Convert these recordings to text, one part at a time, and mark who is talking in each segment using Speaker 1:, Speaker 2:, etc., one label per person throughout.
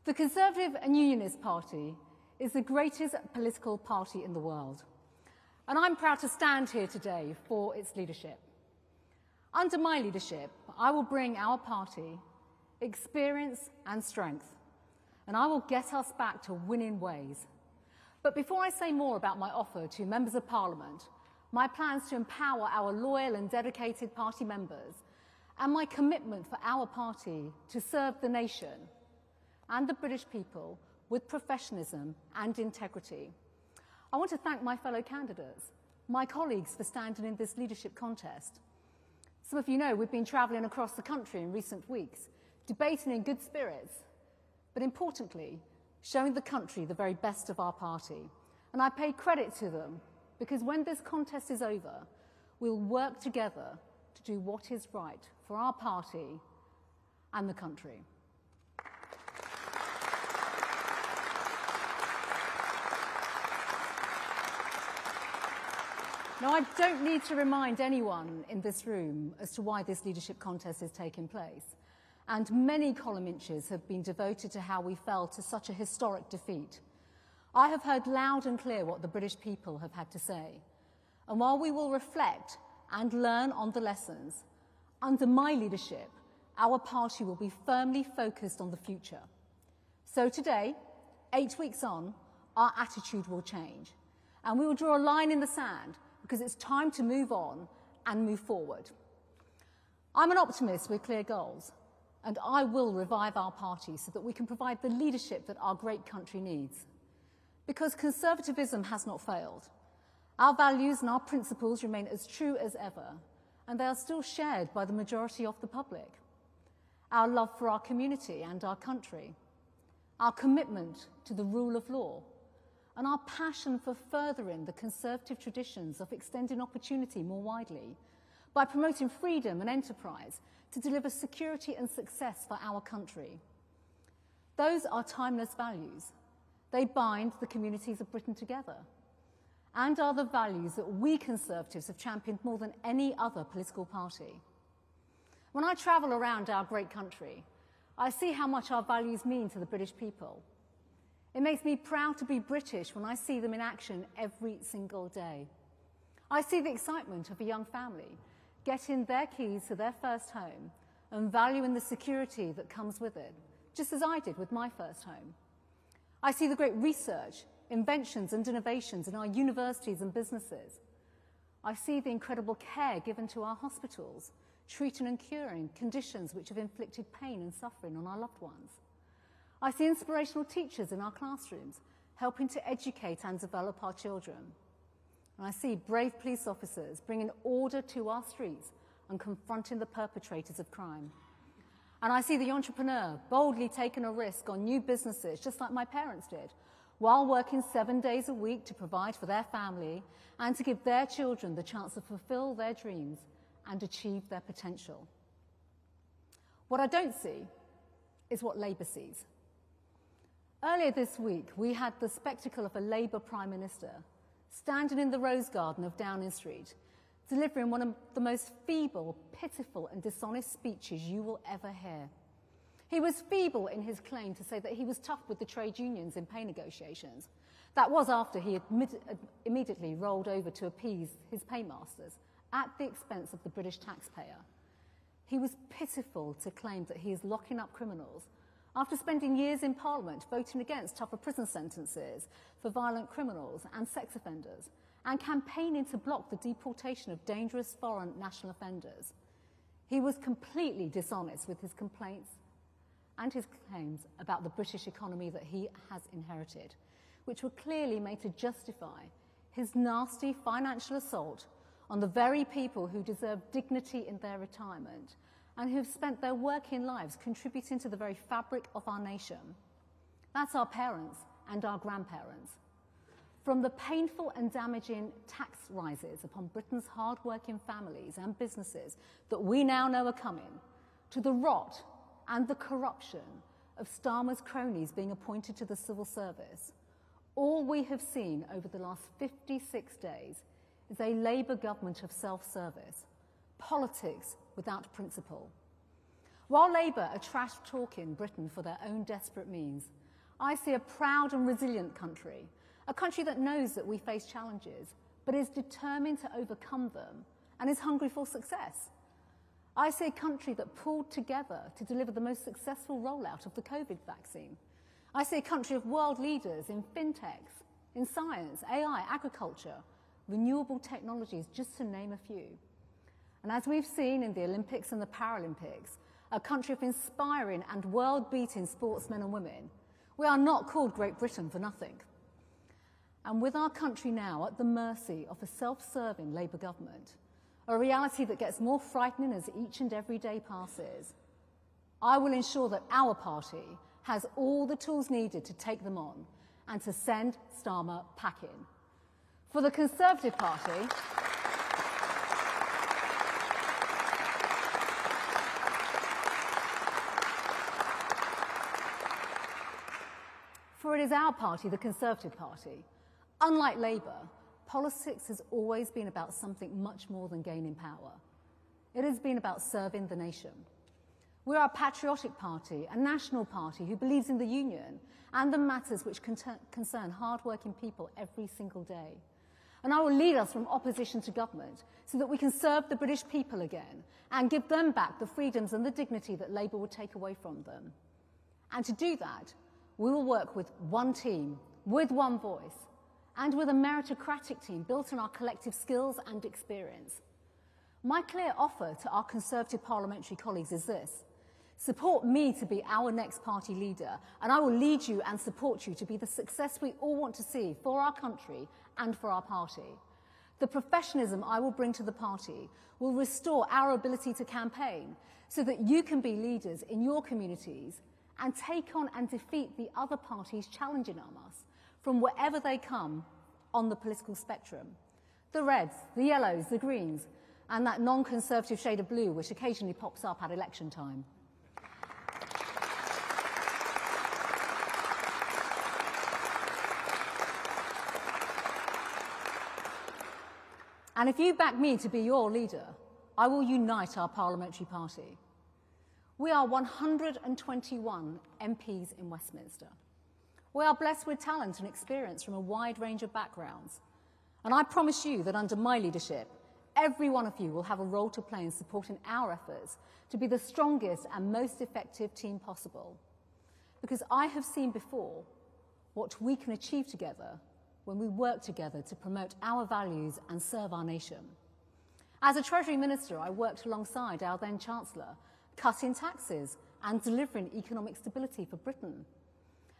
Speaker 1: The Conservative and Unionist Party is the greatest political party in the world, and I'm proud to stand here today for its leadership. Under my leadership, I will bring our party experience and strength, and I will get us back to winning ways. But before I say more about my offer to members of Parliament, my plans to empower our loyal and dedicated party members, and my commitment for our party to serve the nation and the British people with professionalism and integrity, I want to thank my fellow candidates, my colleagues, for standing in this leadership contest. Some of you know we've been travelling across the country in recent weeks, debating in good spirits, but importantly, showing the country the very best of our party. And I pay credit to them, because when this contest is over, we'll work together to do what is right for our party and the country. Now, I don't need to remind anyone in this room as to why this leadership contest is taking place, and many column inches have been devoted to how we fell to such a historic defeat. I have heard loud and clear what the British people have had to say, and while we will reflect and learn on the lessons, under my leadership, our party will be firmly focused on the future. So today, 8 weeks on, our attitude will change, and we will draw a line in the sand, because it's time to move on and move forward. I'm an optimist with clear goals, and I will revive our party so that we can provide the leadership that our great country needs. Because conservatism has not failed. Our values and our principles remain as true as ever, and they are still shared by the majority of the public. Our love for our community and our country, our commitment to the rule of law, and our passion for furthering the conservative traditions of extending opportunity more widely by promoting freedom and enterprise to deliver security and success for our country. Those are timeless values. They bind the communities of Britain together and are the values that we Conservatives have championed more than any other political party. When I travel around our great country, I see how much our values mean to the British people. It makes me proud to be British when I see them in action every single day. I see the excitement of a young family getting their keys to their first home and valuing the security that comes with it, just as I did with my first home. I see the great research, inventions and innovations in our universities and businesses. I see the incredible care given to our hospitals, treating and curing conditions which have inflicted pain and suffering on our loved ones. I see inspirational teachers in our classrooms, helping to educate and develop our children. And I see brave police officers bringing order to our streets and confronting the perpetrators of crime. And I see the entrepreneur boldly taking a risk on new businesses, just like my parents did, while working 7 days a week to provide for their family and to give their children the chance to fulfill their dreams and achieve their potential. What I don't see is what Labour sees. Earlier this week, we had the spectacle of a Labour Prime Minister standing in the Rose Garden of Downing Street, delivering one of the most feeble, pitiful and dishonest speeches you will ever hear. He was feeble in his claim to say that he was tough with the trade unions in pay negotiations. That was after he immediately rolled over to appease his paymasters at the expense of the British taxpayer. He was pitiful to claim that he is locking up criminals after spending years in Parliament voting against tougher prison sentences for violent criminals and sex offenders, and campaigning to block the deportation of dangerous foreign national offenders. He was completely dishonest with his complaints and his claims about the British economy that he has inherited, which were clearly made to justify his nasty financial assault on the very people who deserve dignity in their retirement and who have spent their working lives contributing to the very fabric of our nation. That's our parents and our grandparents. From the painful and damaging tax rises upon Britain's hard-working families and businesses that we now know are coming, to the rot and the corruption of Starmer's cronies being appointed to the civil service, all we have seen over the last 56 days is a Labour government of self-service, politics without principle. While Labour are trash-talking Britain for their own desperate means, I see a proud and resilient country, a country that knows that we face challenges, but is determined to overcome them and is hungry for success. I see a country that pulled together to deliver the most successful rollout of the COVID vaccine. I see a country of world leaders in fintechs, in science, AI, agriculture, renewable technologies, just to name a few. And as we've seen in the Olympics and the Paralympics, a country of inspiring and world-beating sportsmen and women, we are not called Great Britain for nothing. And with our country now at the mercy of a self-serving Labour government, a reality that gets more frightening as each and every day passes, I will ensure that our party has all the tools needed to take them on and to send Starmer packing. For the Conservative Party, for it is our party, the Conservative Party. Unlike Labour, politics has always been about something much more than gaining power. It has been about serving the nation. We are a patriotic party, a national party who believes in the union and the matters which concern hard-working people every single day. And I will lead us from opposition to government so that we can serve the British people again and give them back the freedoms and the dignity that Labour would take away from them. And to do that, we will work with one team, with one voice, and with a meritocratic team built on our collective skills and experience. My clear offer to our Conservative parliamentary colleagues is this: support me to be our next party leader, and I will lead you and support you to be the success we all want to see for our country and for our party. The professionalism I will bring to the party will restore our ability to campaign so that you can be leaders in your communities and take on and defeat the other parties challenging us from wherever they come on the political spectrum. The Reds, the Yellows, the Greens, and that non-Conservative shade of blue which occasionally pops up at election time. And if you back me to be your leader, I will unite our parliamentary party. We are 121 MPs in Westminster. We are blessed with talent and experience from a wide range of backgrounds. And I promise you that under my leadership, every one of you will have a role to play in supporting our efforts to be the strongest and most effective team possible. Because I have seen before what we can achieve together when we work together to promote our values and serve our nation. As a Treasury Minister, I worked alongside our then Chancellor, cutting taxes and delivering economic stability for Britain.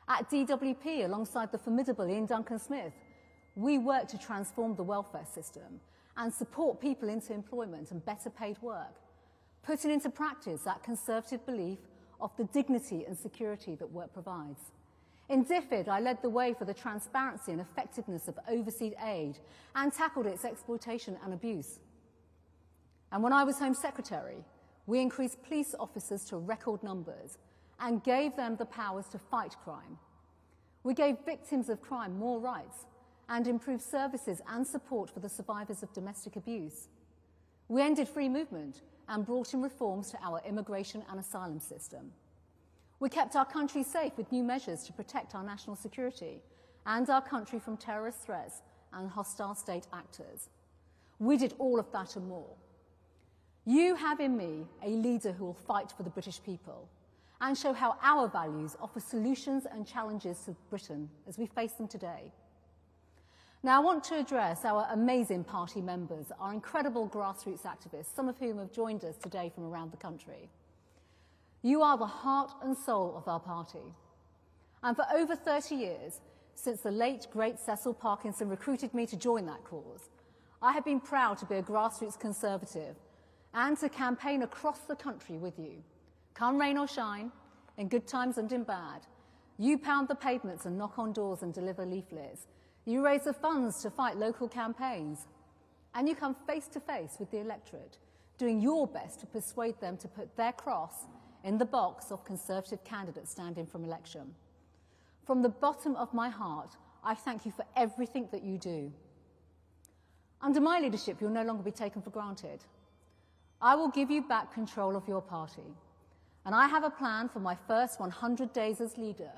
Speaker 1: At DWP, alongside the formidable Ian Duncan-Smith, we worked to transform the welfare system and support people into employment and better paid work, putting into practice that Conservative belief of the dignity and security that work provides. In DFID, I led the way for the transparency and effectiveness of overseas aid and tackled its exploitation and abuse. And when I was Home Secretary, we increased police officers to record numbers and gave them the powers to fight crime. We gave victims of crime more rights and improved services and support for the survivors of domestic abuse. We ended free movement and brought in reforms to our immigration and asylum system. We kept our country safe with new measures to protect our national security and our country from terrorist threats and hostile state actors. We did all of that and more. You have in me a leader who will fight for the British people and show how our values offer solutions and challenges to Britain as we face them today. Now, I want to address our amazing party members, our incredible grassroots activists, some of whom have joined us today from around the country. You are the heart and soul of our party. And for over 30 years, since the late, great Cecil Parkinson recruited me to join that cause, I have been proud to be a grassroots Conservative and to campaign across the country with you. Come rain or shine, in good times and in bad, you pound the pavements and knock on doors and deliver leaflets. You raise the funds to fight local campaigns. And you come face to face with the electorate, doing your best to persuade them to put their cross in the box of Conservative candidates standing for election. From the bottom of my heart, I thank you for everything that you do. Under my leadership, you'll no longer be taken for granted. I will give you back control of your party. And I have a plan for my first 100 days as leader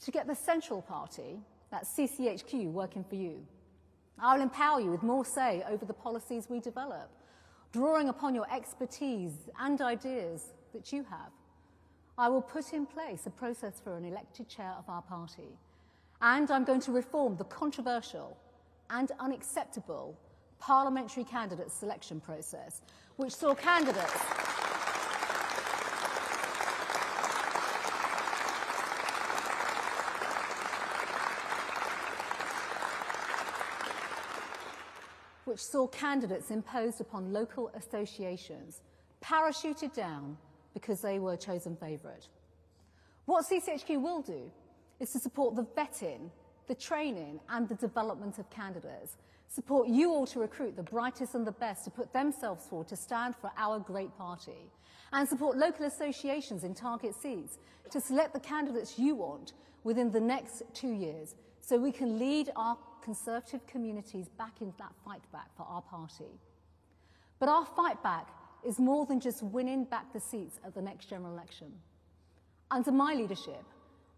Speaker 1: to get the Central Party, that's CCHQ, working for you. I will empower you with more say over the policies we develop, drawing upon your expertise and ideas that you have. I will put in place a process for an elected chair of our party. And I'm going to reform the controversial and unacceptable parliamentary candidate selection process, which saw candidates imposed upon local associations, parachuted down because they were chosen favourite. What CCHQ will do is to support the vetting, the training and the development of candidates, support you all to recruit the brightest and the best to put themselves forward to stand for our great party, and support local associations in target seats to select the candidates you want within the next 2 years so we can lead our Conservative communities back in that fight back for our party. But our fight back is more than just winning back the seats at the next general election. Under my leadership,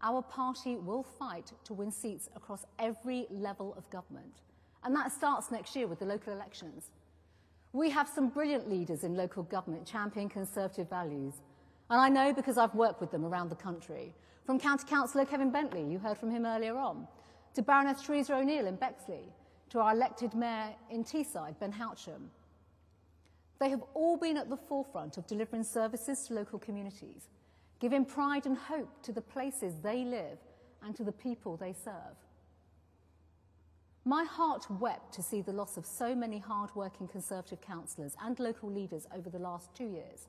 Speaker 1: our party will fight to win seats across every level of government. And that starts next year with the local elections. We have some brilliant leaders in local government championing Conservative values. And I know because I've worked with them around the country. From County Councillor Kevin Bentley, you heard from him earlier on, to Baroness Teresa O'Neill in Bexley, to our elected mayor in Teesside, Ben Houcham. They have all been at the forefront of delivering services to local communities, giving pride and hope to the places they live and to the people they serve. My heart wept to see the loss of so many hard-working Conservative councillors and local leaders over the last 2 years.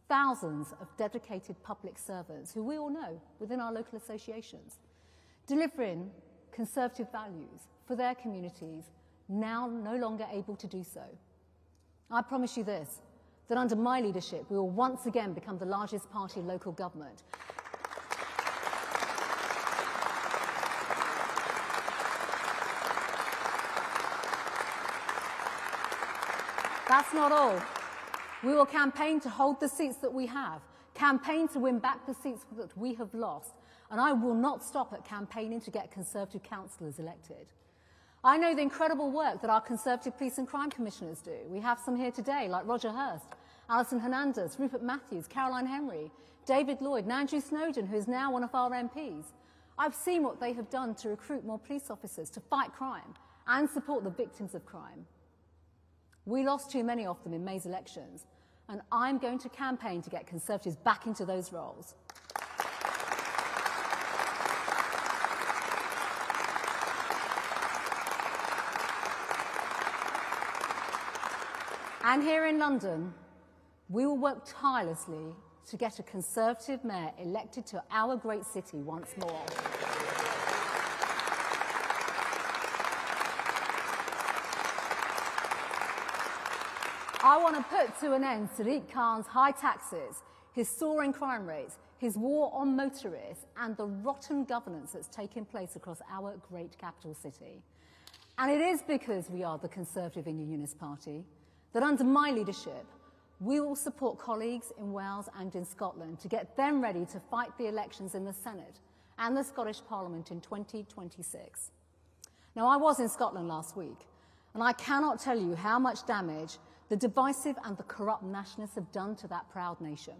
Speaker 1: Thousands of dedicated public servants who we all know within our local associations, delivering Conservative values for their communities, now no longer able to do so. I promise you this, that under my leadership we will once again become the largest party in local government. That's not all. We will campaign to hold the seats that we have, campaign to win back the seats that we have lost, and I will not stop at campaigning to get Conservative councillors elected. I know the incredible work that our Conservative Police and Crime Commissioners do. We have some here today, like Roger Hurst, Alison Hernandez, Rupert Matthews, Caroline Henry, David Lloyd, and Andrew Snowden, who is now one of our MPs. I've seen what they have done to recruit more police officers to fight crime and support the victims of crime. We lost too many of them in May's elections, and I'm going to campaign to get Conservatives back into those roles. And here in London, we will work tirelessly to get a Conservative mayor elected to our great city once more. I want to put to an end Sadiq Khan's high taxes, his soaring crime rates, his war on motorists, and the rotten governance that's taken place across our great capital city. And it is because we are the Conservative and Unionist Party that under my leadership, we will support colleagues in Wales and in Scotland to get them ready to fight the elections in the Senate and the Scottish Parliament in 2026. Now, I was in Scotland last week, and I cannot tell you how much damage the divisive and the corrupt nationalists have done to that proud nation.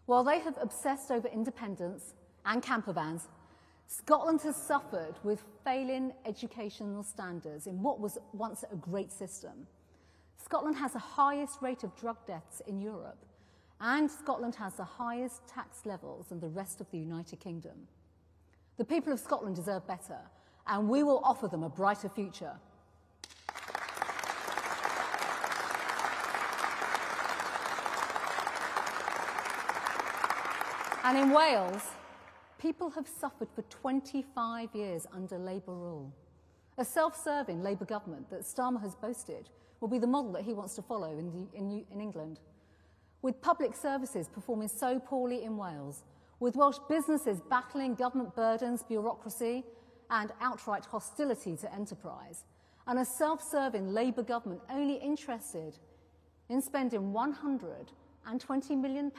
Speaker 1: While they have obsessed over independence and camper vans, Scotland has suffered with failing educational standards in what was once a great system. Scotland has the highest rate of drug deaths in Europe, and Scotland has the highest tax levels than the rest of the United Kingdom. The people of Scotland deserve better, and we will offer them a brighter future. And in Wales, people have suffered for 25 years under Labour rule. A self-serving Labour government that Starmer has boasted will be the model that he wants to follow in England. With public services performing so poorly in Wales, with Welsh businesses battling government burdens, bureaucracy and outright hostility to enterprise, and a self-serving Labour government only interested in spending £120 million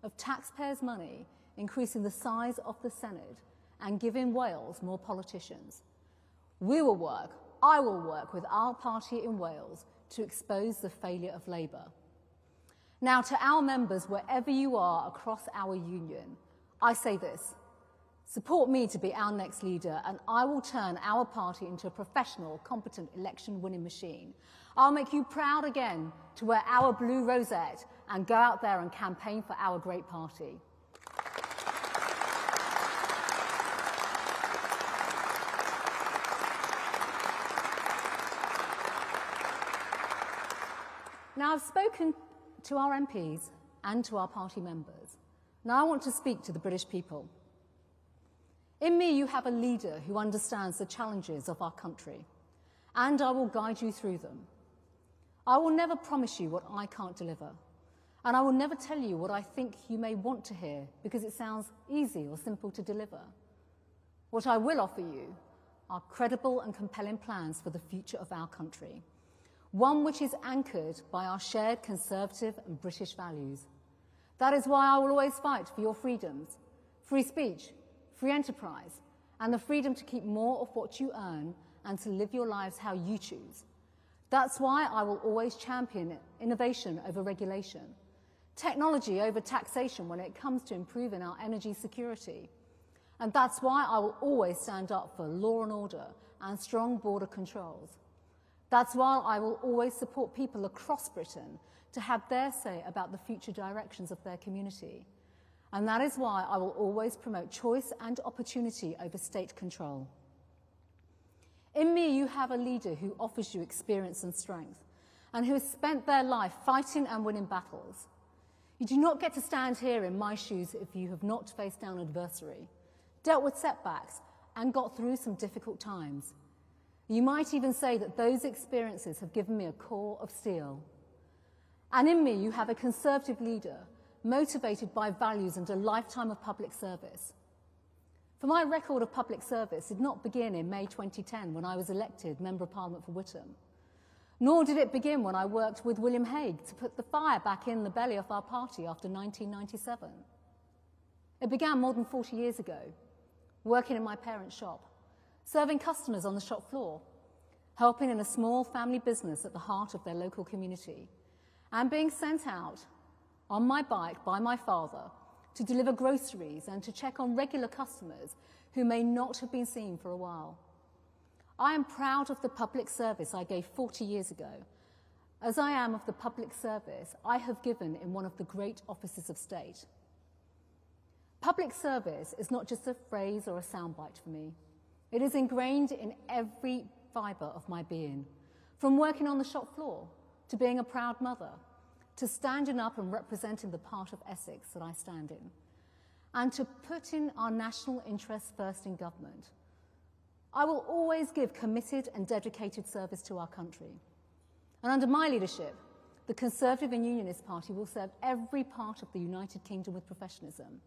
Speaker 1: of taxpayers' money increasing the size of the Senate and giving Wales more politicians. I will work with our party in Wales to expose the failure of Labour. Now, to our members, wherever you are across our union, I say this: support me to be our next leader, and I will turn our party into a professional, competent election-winning machine. I'll make you proud again to wear our blue rosette and go out there and campaign for our great party. Now, I've spoken to our MPs and to our party members. Now I want to speak to the British people. In me, you have a leader who understands the challenges of our country, and I will guide you through them. I will never promise you what I can't deliver, and I will never tell you what I think you may want to hear because it sounds easy or simple to deliver. What I will offer you are credible and compelling plans for the future of our country, one which is anchored by our shared conservative and British values. That is why I will always fight for your freedoms: free speech, free enterprise, and the freedom to keep more of what you earn and to live your lives how you choose. That's why I will always champion innovation over regulation, technology over taxation when it comes to improving our energy security. And that's why I will always stand up for law and order and strong border controls. That's why I will always support people across Britain to have their say about the future directions of their community. And that is why I will always promote choice and opportunity over state control. In me, you have a leader who offers you experience and strength, and who has spent their life fighting and winning battles. You do not get to stand here in my shoes if you have not faced down adversity, dealt with setbacks, and got through some difficult times. You might even say that those experiences have given me a core of steel. And in me, you have a conservative leader, motivated by values and a lifetime of public service. For my record of public service did not begin in May 2010 when I was elected Member of Parliament for Witham, nor did it begin when I worked with William Hague to put the fire back in the belly of our party after 1997. It began more than 40 years ago, working in my parents' shop, serving customers on the shop floor, helping in a small family business at the heart of their local community, and being sent out on my bike by my father to deliver groceries and to check on regular customers who may not have been seen for a while. I am proud of the public service I gave 40 years ago, as I am of the public service I have given in one of the great offices of state. Public service is not just a phrase or a soundbite for me. It is ingrained in every fibre of my being, from working on the shop floor to being a proud mother, to standing up and representing the part of Essex that I stand in, and to putting our national interests first in government. I will always give committed and dedicated service to our country. And under my leadership, the Conservative and Unionist Party will serve every part of the United Kingdom with professionalism.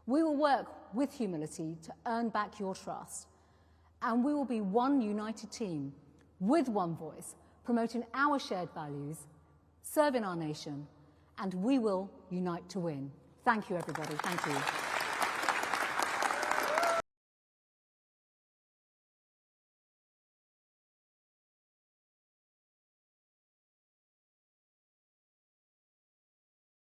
Speaker 1: We will work with humility to earn back your trust, and we will be one united team with one voice, promoting our shared values, serving our nation, and we will unite to win. Thank you, everybody. Thank you.